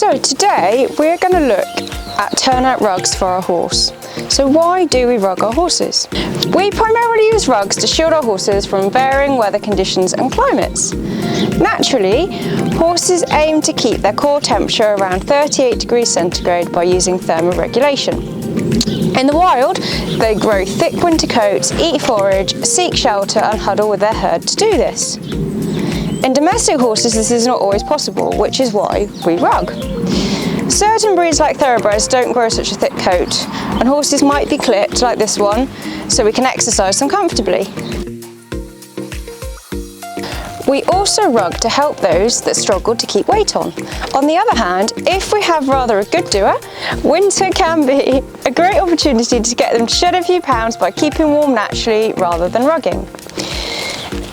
So today we're going to look at turnout rugs for our horse. So why do we rug our horses? We primarily use rugs to shield our horses from varying weather conditions and climates. Naturally, horses aim to keep their core temperature around 38 degrees centigrade by using thermoregulation. In the wild, they grow thick winter coats, eat forage, seek shelter and huddle with their herd to do this. In domestic horses, this is not always possible, which is why we rug. Certain breeds like thoroughbreds don't grow such a thick coat, and horses might be clipped like this one, so we can exercise them comfortably. We also rug to help those that struggle to keep weight on. On the other hand, if we have rather a good doer, winter can be a great opportunity to get them to shed a few pounds by keeping warm naturally rather than rugging.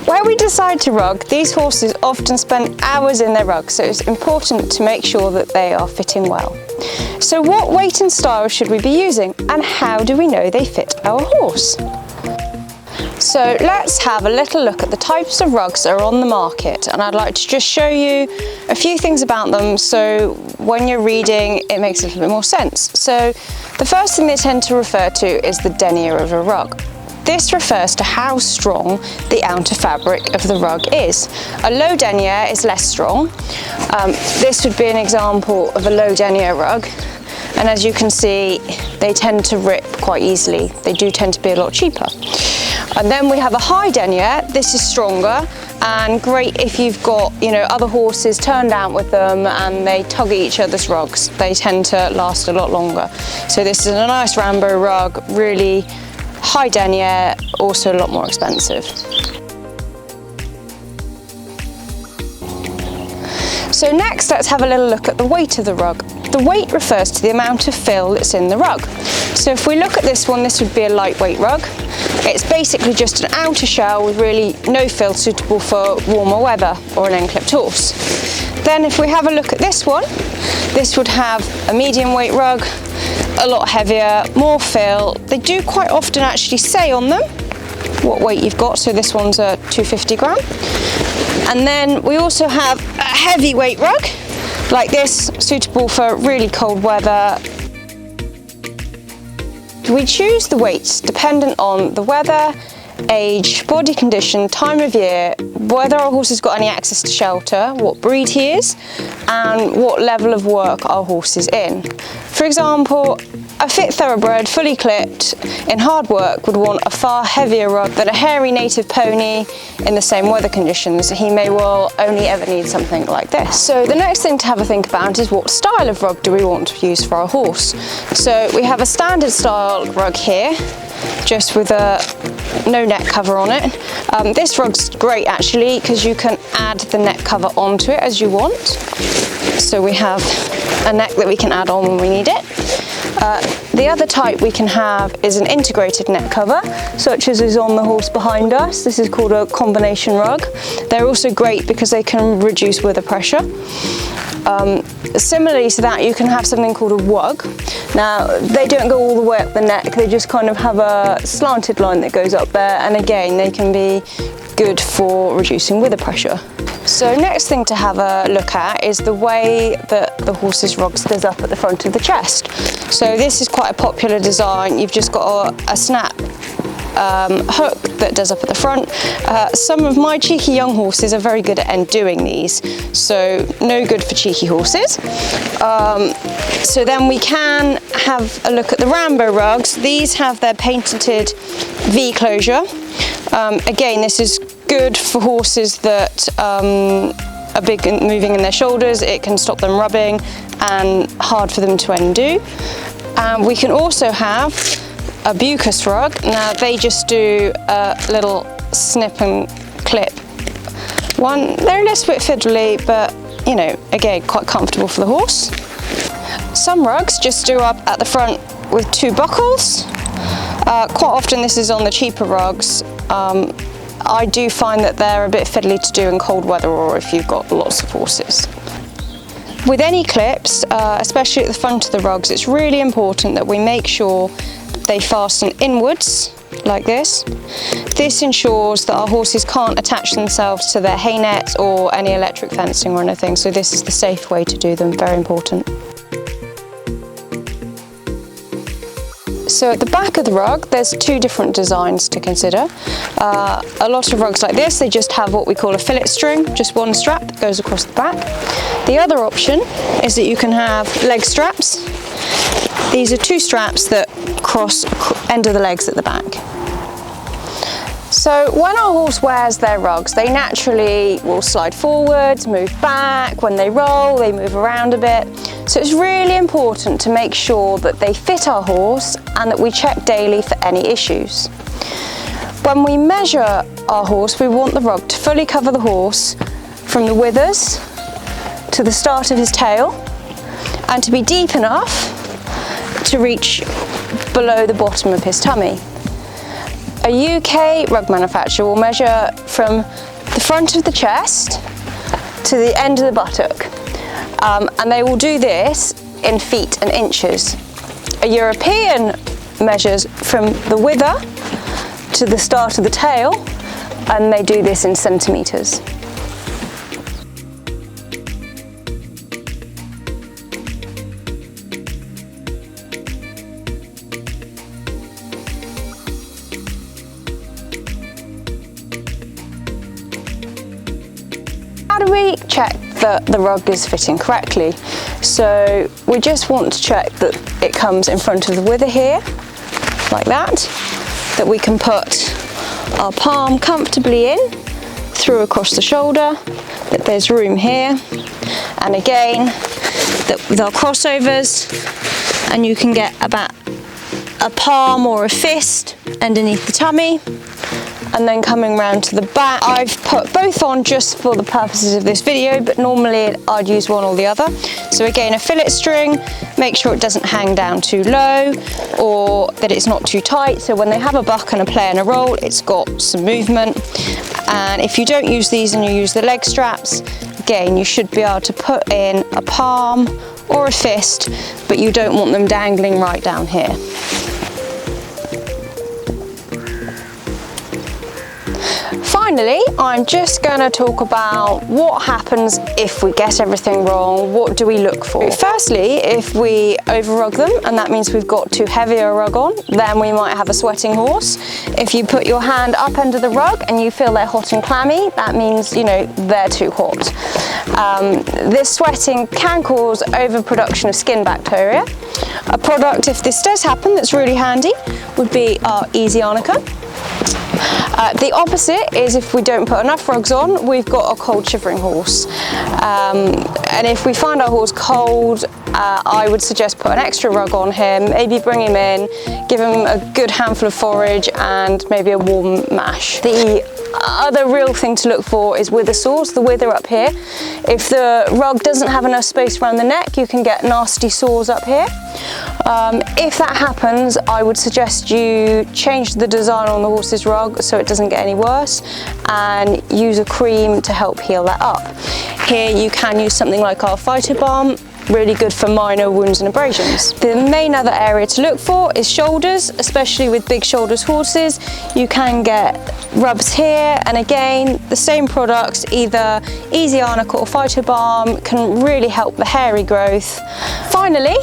Where we decide to rug, these horses often spend hours in their rug, so it's important to make sure that they are fitting well. So what weight and style should we be using, and how do we know they fit our horse? So let's have a little look at the types of rugs that are on the market, and I'd like to just show you a few things about them so when you're reading it makes a little bit more sense. So the first thing they tend to refer to is the denier of a rug. This refers to how strong the outer fabric of the rug is. A low denier is less strong. This would be an example of a low denier rug, and as you can see, they tend to rip quite easily. They do tend to be a lot cheaper. And then we have a high denier. This is stronger and great if you've got, other horses turned out with them and they tug at each other's rugs. They tend to last a lot longer. So this is a nice Rambo rug, really high denier, also a lot more expensive. So next, let's have a little look at the weight of the rug. The weight refers to the amount of fill that's in the rug. So if we look at this one, this would be a lightweight rug. It's basically just an outer shell with really no fill, suitable for warmer weather or an unclipped horse. Then if we have a look at this one, this would have a medium weight rug, a lot heavier, more fill. They do quite often actually say on them what weight you've got, so this one's a 250 gram. And then we also have a heavyweight rug like this, suitable for really cold weather. We choose the weights dependent on the weather, age, body condition, time of year, whether our horse has got any access to shelter, what breed he is, and what level of work our horse is in. For example, a fit thoroughbred, fully clipped, in hard work would want a far heavier rug than a hairy native pony in the same weather conditions. He may well only ever need something like this. So the next thing to have a think about is what style of rug do we want to use for our horse. So we have a standard style rug here, just with no neck cover on it. This rug's great actually because you can add the neck cover onto it as you want. So we have a neck that we can add on when we need it. The other type we can have is an integrated neck cover, such as is on the horse behind us. This is called a combination rug. They're also great because they can reduce weather pressure. Similarly to that, you can have something called a wug. Now, they don't go all the way up the neck, they just kind of have a slanted line that goes up there, and again, they can be good for reducing weather pressure. So next thing to have a look at is the way that the horse's rug does up at the front of the chest. So this is quite a popular design. You've just got a snap hook that does up at the front. Some of my cheeky young horses are very good at doing these, so no good for cheeky horses. So then we can have a look at the Rambo rugs. These have their patented V closure. Again, this is good for horses that are big and moving in their shoulders. It can stop them rubbing and hard for them to undo. We can also have a Bucas rug. Now they just do a little snip and clip one. They're a little bit fiddly, but again, quite comfortable for the horse. Some rugs just do up at the front with two buckles. Quite often this is on the cheaper rugs. I do find that they're a bit fiddly to do in cold weather or if you've got lots of horses. With any clips, especially at the front of the rugs, it's really important that we make sure they fasten inwards like this. This ensures that our horses can't attach themselves to their hay net or any electric fencing or anything, so this is the safe way to do them, very important. So at the back of the rug, there's two different designs to consider. A lot of rugs like this, they just have what we call a fillet string, just one strap that goes across the back. The other option is that you can have leg straps. These are two straps that cross end of the legs at the back. So when our horse wears their rugs, they naturally will slide forwards, move back. When they roll, they move around a bit. So it's really important to make sure that they fit our horse and that we check daily for any issues. When we measure our horse, we want the rug to fully cover the horse from the withers to the start of his tail, and to be deep enough to reach below the bottom of his tummy. A UK rug manufacturer will measure from the front of the chest to the end of the buttock, and they will do this in feet and inches. A European measures from the wither to the start of the tail, and they do this in centimetres. How do we check that the rug is fitting correctly? So we just want to check that it comes in front of the wither here, like that we can put our palm comfortably in, through across the shoulder, that there's room here, and again, that with our crossovers, and you can get about a palm or a fist underneath the tummy. And then coming round to the back. I've put both on just for the purposes of this video, but normally I'd use one or the other. So again, a fillet string, make sure it doesn't hang down too low or that it's not too tight. So when they have a buck and a play and a roll, it's got some movement. And if you don't use these and you use the leg straps, again, you should be able to put in a palm or a fist, but you don't want them dangling right down here. Finally, I'm just going to talk about what happens if we get everything wrong. What do we look for? Firstly, if we over-rug them, and that means we've got too heavy a rug on, then we might have a sweating horse. If you put your hand up under the rug and you feel they're hot and clammy, that means, you know, they're too hot. This sweating can cause overproduction of skin bacteria. A product, if this does happen, that's really handy would be our Easy Arnica. The opposite is if we don't put enough rugs on, we've got a cold shivering horse. And if we find our horse cold, I would suggest put an extra rug on him, maybe bring him in, give him a good handful of forage and maybe a warm mash. The other real thing to look for is wither sores, the wither up here. If the rug doesn't have enough space around the neck, you can get nasty sores up here. If that happens, I would suggest you change the design on the horse's rug so it doesn't get any worse, and use a cream to help heal that up. Here you can use something like our Phyto Balm, really good for minor wounds and abrasions. The main other area to look for is shoulders, especially with big shoulders horses. You can get rubs here, and again, the same products, either Easy Arnica or Phyto Balm, can really help the hairy growth. Finally,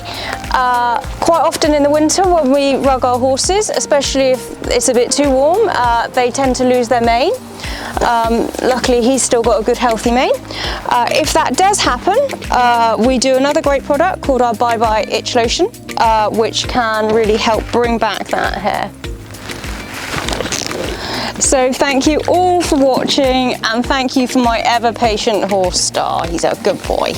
quite often in the winter when we rug our horses, especially if it's a bit too warm, they tend to lose their mane. Luckily he's still got a good healthy mane. If that does happen, we do another great product called our Bye Bye Itch Lotion, which can really help bring back that hair. So thank you all for watching, and thank you for my ever patient horse Star. He's a good boy.